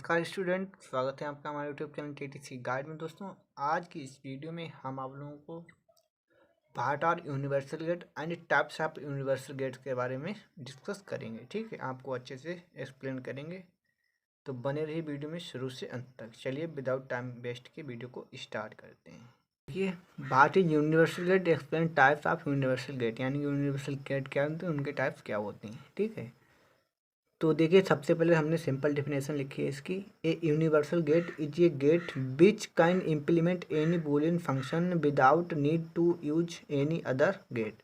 नमस्कार स्टूडेंट, स्वागत है आपका हमारे यूट्यूब चैनल टीटीसी गाइड में। दोस्तों, आज की इस वीडियो में हम आप लोगों को भाटार universal gate and types of universal gate के बारे में डिस्कस करेंगे। ठीक है, आपको अच्छे से एक्सप्लेन करेंगे, तो बने रहिए वीडियो में शुरू से अंत तक। चलिए विदाउट टाइम वेस्ट के वीडियो को स्टार्ट करते हैं। देखिए, what is universal gate, explain types of universal gate, यानी यूनिवर्सल गेट क्या होते हैं, उनके टाइप्स क्या होते हैं। ठीक है, तो देखिए सबसे पहले हमने सिंपल डेफिनेशन लिखी है इसकी। A universal gate is a gate which can implement any Boolean function without need to use any other gate.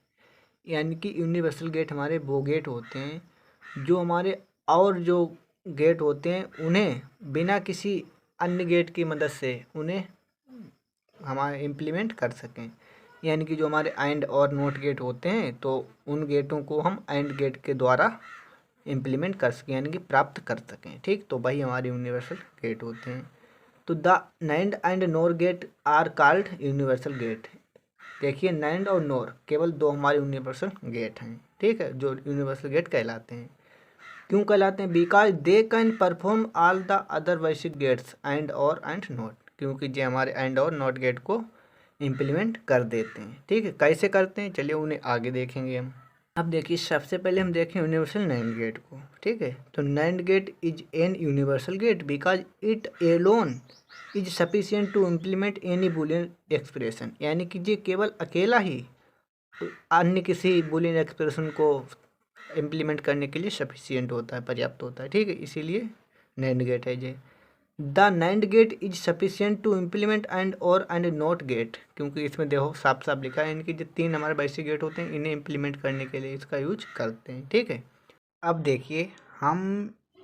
यानी कि यूनिवर्सल गेट हमारे वो गेट होते हैं जो हमारे और जो गेट होते हैं उन्हें बिना किसी अन्य गेट की मदद से उन्हें हमारे इम्प्लीमेंट कर सकें। यानी कि जो हमारे एंड और नॉट गेट होते हैं तो उन गेटों को हम एंड गेट के द्वारा इम्प्लीमेंट कर सकें, यानी कि प्राप्त कर सकें। ठीक, तो वही हमारे यूनिवर्सल गेट होते हैं। तो the NAND and NOR gate are called universal gate. देखिए, नैंड और नोर केवल दो हमारे यूनिवर्सल गेट हैं। ठीक है, जो यूनिवर्सल गेट कहलाते हैं। क्यों कहलाते हैं? Because they can perform all the other basic gates and OR and note, क्योंकि ये हमारे एंड और नॉट गेट को इम्प्लीमेंट कर देते हैं। ठीक है, कैसे करते हैं चलिए उन्हें आगे देखेंगे हम। अब देखिए, सबसे पहले हम देखें यूनिवर्सल नैंड गेट को। ठीक है, तो NAND gate is an universal gate because it alone is sufficient to implement any Boolean expression. यानी कि ये केवल अकेला ही अन्य किसी बूलियन एक्सप्रेशन को इम्प्लीमेंट करने के लिए सफिशिएंट होता है, पर्याप्त होता है। ठीक है, इसीलिए नैंड गेट है ये। The NAND gate is sufficient to implement AND OR and NOT gate, क्योंकि इसमें देखो साफ साफ लिखा है इनके जो तीन हमारे बेसिक गेट होते हैं इन्हें इम्प्लीमेंट करने के लिए इसका यूज करते हैं। ठीक है, अब देखिए हम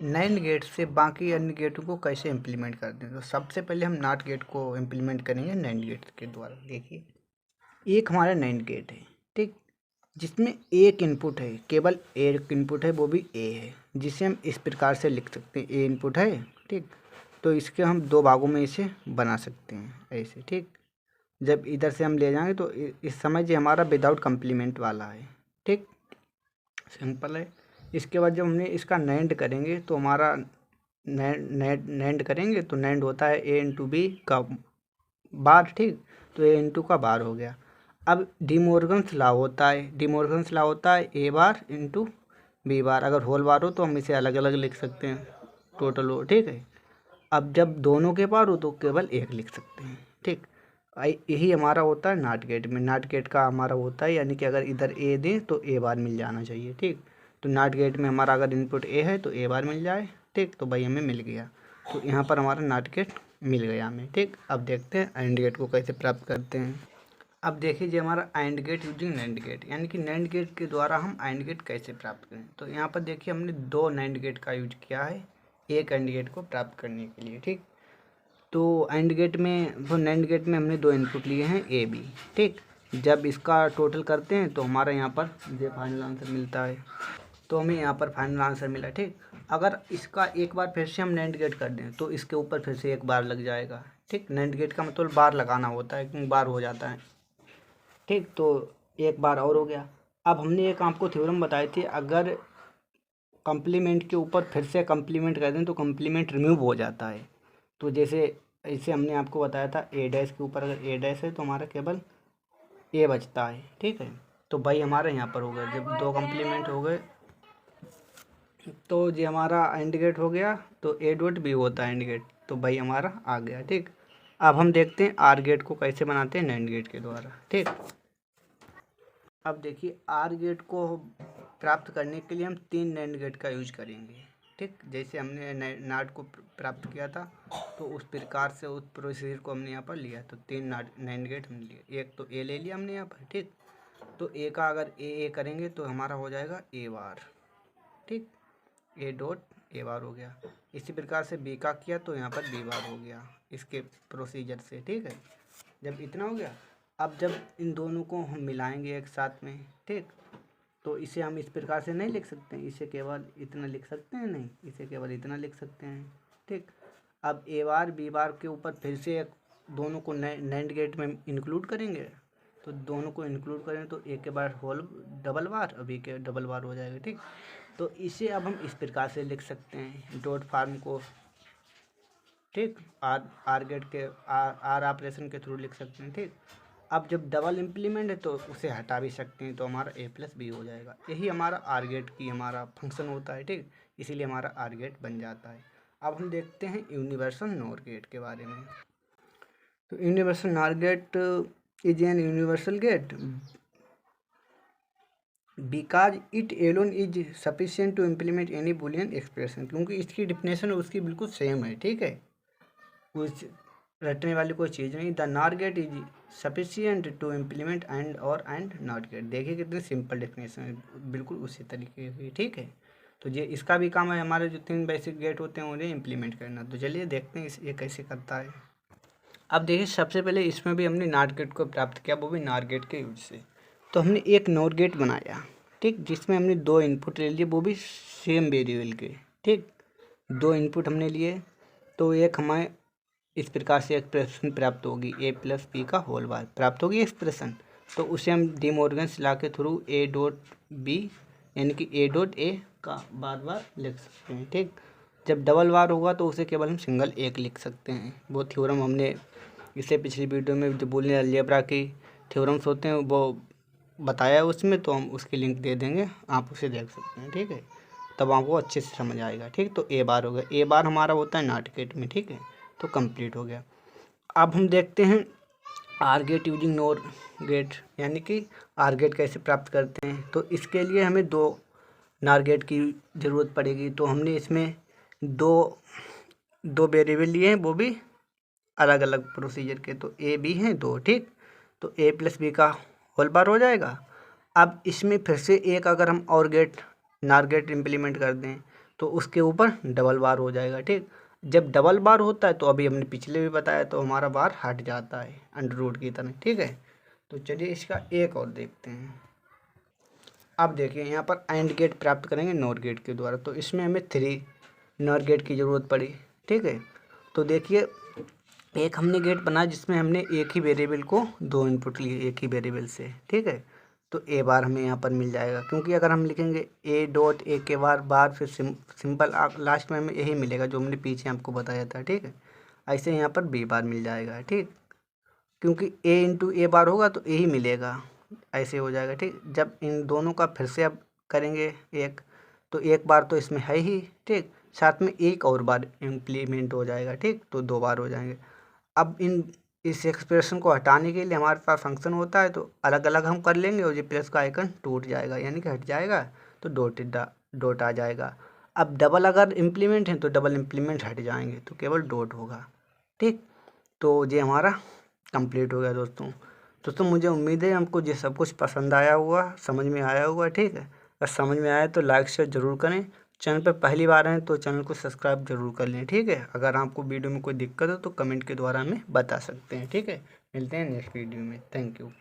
नैंड गेट से बाकी अन्य गेटों को कैसे इम्प्लीमेंट करते हैं। तो सबसे पहले हम नॉट गेट को इम्प्लीमेंट करेंगे नैंड गेट के द्वारा। देखिए, एक हमारा नैंड गेट है, ठीक, जिसमें एक इनपुट है, केवल एक इनपुट है, वो भी ए है, जिसे हम इस प्रकार से लिख सकते हैं। ए इनपुट है, ठीक, तो इसके हम दो भागों में इसे बना सकते हैं ऐसे। ठीक, जब इधर से हम ले जाएंगे तो इस समय ये हमारा विदाउट कम्प्लीमेंट वाला है। ठीक, सिंपल है। इसके बाद जब हमने इसका नैंड करेंगे तो हमारा नैंड करेंगे तो नैंड होता है ए इंटू बी का बार। ठीक, तो ए इंटू का बार हो गया। अब डिमॉर्गन्स लॉ होता है, डिमॉर्गन्स लॉ होता है ए बार इंटू बी बार। अगर होल बार हो तो हम इसे अलग अलग लिख सकते हैं, टोटल हो। ठीक है, अब जब दोनों के पार हो तो केवल एक लिख सकते हैं। ठीक, यही हमारा होता है नॉट गेट में। नॉट गेट का हमारा होता है, यानी कि अगर इधर ए दें तो ए बार मिल जाना चाहिए। ठीक, तो नॉट गेट में हमारा अगर इनपुट ए है तो ए बार मिल जाए। ठीक, तो भाई हमें मिल गया, तो यहाँ पर हमारा नॉट गेट मिल गया हमें। ठीक, अब देखते हैं एंड गेट को कैसे प्राप्त करते हैं। अब देखिए, जो हमारा AND gate using NAND gate, यानी कि नैंड गेट के द्वारा हम एंड गेट कैसे प्राप्त करें। तो यहाँ पर देखिए हमने दो नैंड गेट का यूज किया है एक एंड गेट को प्राप्त करने के लिए। ठीक, तो एंड गेट में वो नैंड गेट में हमने दो इनपुट लिए हैं ए बी। ठीक, जब इसका टोटल करते हैं तो हमारा यहाँ पर जो फाइनल आंसर मिलता है, तो हमें यहाँ पर फाइनल आंसर मिला। ठीक, अगर इसका एक बार फिर से हम नैंड गेट कर दें तो इसके ऊपर फिर से एक बार लग जाएगा। ठीक, नैंड गेट का मतलब बार लगाना होता है, क्योंकि बार हो जाता है। ठीक, तो एक बार और हो गया। अब हमने एक आपको थ्योरम बताई थी, अगर कम्प्लीमेंट के ऊपर फिर से कम्प्लीमेंट कर दें तो कम्प्लीमेंट रिमूव हो जाता है। तो जैसे इसे हमने आपको बताया था, ए डैश के ऊपर अगर ए डैश है तो हमारा केवल ए बचता है। ठीक है, तो भाई हमारा यहाँ पर हो गया, जब दो कम्प्लीमेंट हो गए तो ये हमारा एंड गेट हो गया, तो ए डॉट बी होता है एंड गेट, तो भाई हमारा आ गया। ठीक, अब हम देखते हैं आर गेट को कैसे बनाते हैं नैंड गेट के द्वारा। ठीक, अब देखिए आर गेट को प्राप्त करने के लिए हम तीन नैंड गेट का यूज करेंगे। ठीक, जैसे हमने नॉट को प्राप्त किया था तो उस प्रकार से उस प्रोसीजर को हमने यहाँ पर लिया, तो तीन नैंड गेट हमने लिए। एक तो ए ले लिया हमने यहाँ पर। ठीक, तो ए का अगर ए करेंगे तो हमारा हो जाएगा ए बार। ठीक, ए डॉट ए बार हो गया। इसी प्रकार से बी का किया तो यहाँ पर बी बार हो गया इसके प्रोसीजर से। ठीक है, जब इतना हो गया, अब जब इन दोनों को हम मिलाएंगे एक साथ में, ठीक, तो इसे हम इस प्रकार से नहीं लिख सकते हैं, इसे केवल इतना लिख सकते हैं, नहीं इसे केवल इतना लिख सकते हैं। ठीक, अब ए बार बी बार के ऊपर फिर से दोनों को नैंड गेट में इंक्लूड करेंगे, तो दोनों को इंक्लूड करें तो ए के बार होल डबल बार, अब ए के डबल बार हो जाएगा। ठीक, तो इसे अब हम इस प्रकार से लिख सकते हैं, डॉट फार्म को ठीक। आर गेट के आर ऑपरेशन के थ्रू लिख सकते हैं, ठीक। अब जब डबल इम्प्लीमेंट है तो उसे हटा भी सकते हैं, तो हमारा ए प्लस बी हो जाएगा। यही हमारा आर गेट की हमारा फंक्शन होता है, ठीक। इसीलिए हमारा आर गेट बन जाता है। अब हम देखते हैं यूनिवर्सल नॉर गेट के बारे में। तो universal NOR gate is an universal gate because it alone is sufficient to implement any Boolean expression, क्योंकि इसकी डिफिनेशन उसकी बिल्कुल सेम है, ठीक है। कुछ रटने वाली कोई चीज़ नहीं। The NOR gate is sufficient to implement AND OR and NOT gate. देखिए कितनी सिंपल डेफिनेशन है, बिल्कुल उसी तरीके की, ठीक है। तो ये इसका भी काम है, हमारे जो 3 बेसिक गेट होते हैं उन्हें इम्प्लीमेंट करना। तो चलिए देखते हैं ये कैसे करता है। अब देखिए सबसे पहले इसमें भी हमने नॉट गेट को प्राप्त किया, वो भी नॉर गेट के यूज से। तो हमने एक नॉर गेट बनाया, ठीक, जिसमें हमने 2 इनपुट ले लिए, वो भी सेम वेरिएबल के, ठीक। 2 इनपुट हमने लिए, तो एक हमें इस प्रकार से एक्सप्रेशन प्राप्त होगी, ए प्लस बी का होल बार प्राप्त होगी एक्सप्रेशन। तो उसे हम डी मॉर्गन्स लॉ के थ्रू ए डॉट बी यानी कि ए डॉट ए का बार बार लिख सकते हैं, ठीक। जब डबल बार होगा तो उसे केवल हम सिंगल एक लिख सकते हैं। वो थ्योरम हमने इससे पिछली वीडियो में जो बूलियन अलजेब्रा की थ्योरम्स होते हैं वो बताया उसमें, तो हम उसकी लिंक दे देंगे, आप उसे देख सकते हैं, ठीक है। तब आपको अच्छे से समझ आएगा, ठीक। तो ए बार हो गया, ए बार हमारा होता है नॉट गेट में, ठीक है। तो कंप्लीट हो गया। अब हम देखते हैं OR gate using NOR gate, यानी कि आर गेट कैसे प्राप्त करते हैं। तो इसके लिए हमें 2 नॉर गेट की ज़रूरत पड़ेगी। तो हमने इसमें दो वेरिएबल लिए हैं, वो भी अलग अलग प्रोसीजर के। तो ए बी हैं 2, ठीक। तो ए प्लस बी का होल बार हो जाएगा। अब इसमें फिर से एक अगर हम और गेट नॉर गेट इम्प्लीमेंट कर दें तो उसके ऊपर डबल बार हो जाएगा, ठीक। जब डबल बार होता है तो अभी हमने पिछले भी बताया, तो हमारा बार हट जाता है अंडर रूट की तरह, ठीक है। तो चलिए इसका एक और देखते हैं। अब देखिए यहाँ पर एंड गेट प्राप्त करेंगे नॉर गेट के द्वारा। तो इसमें हमें 3 नॉर गेट की ज़रूरत पड़ी, ठीक है। तो देखिए एक हमने गेट बनाया जिसमें हमने एक ही वेरिएबल को 2 इनपुट लिए एक ही वेरिएबल से, ठीक है। तो ए बार हमें यहाँ पर मिल जाएगा, क्योंकि अगर हम लिखेंगे ए डॉट ए के बार फिर सिंपल लास्ट में हमें यही मिलेगा जो हमने पीछे आपको बताया था, ठीक है। ऐसे यहाँ पर बी बार मिल जाएगा, ठीक, क्योंकि ए इंटू ए बार होगा तो यही मिलेगा, ऐसे हो जाएगा, ठीक। जब इन दोनों का फिर से अब करेंगे एक, तो एक बार तो इसमें है ही, ठीक, साथ में एक और बार इम्प्लीमेंट हो जाएगा, ठीक। तो 2 बार हो जाएंगे। अब इस एक्सप्रेशन को हटाने के लिए हमारे पास फंक्शन होता है, तो अलग अलग हम कर लेंगे और ये प्लस का आइकन टूट जाएगा, यानी कि हट जाएगा, तो डॉट आ जाएगा। अब डबल अगर इम्प्लीमेंट है तो डबल इम्प्लीमेंट हट जाएंगे, तो केवल डॉट होगा, ठीक। तो ये हमारा कंप्लीट हो गया दोस्तों मुझे उम्मीद है हमको ये सब कुछ पसंद आया होगा, समझ में आया होगा, ठीक है। अगर समझ में आया तो लाइक शेयर ज़रूर करें। चैनल पर पहली बार हैं तो चैनल को सब्सक्राइब जरूर कर लें, ठीक है। अगर आपको वीडियो में कोई दिक्कत हो तो कमेंट के द्वारा हमें बता सकते हैं, ठीक है। मिलते हैं नेक्स्ट वीडियो में। Thank you.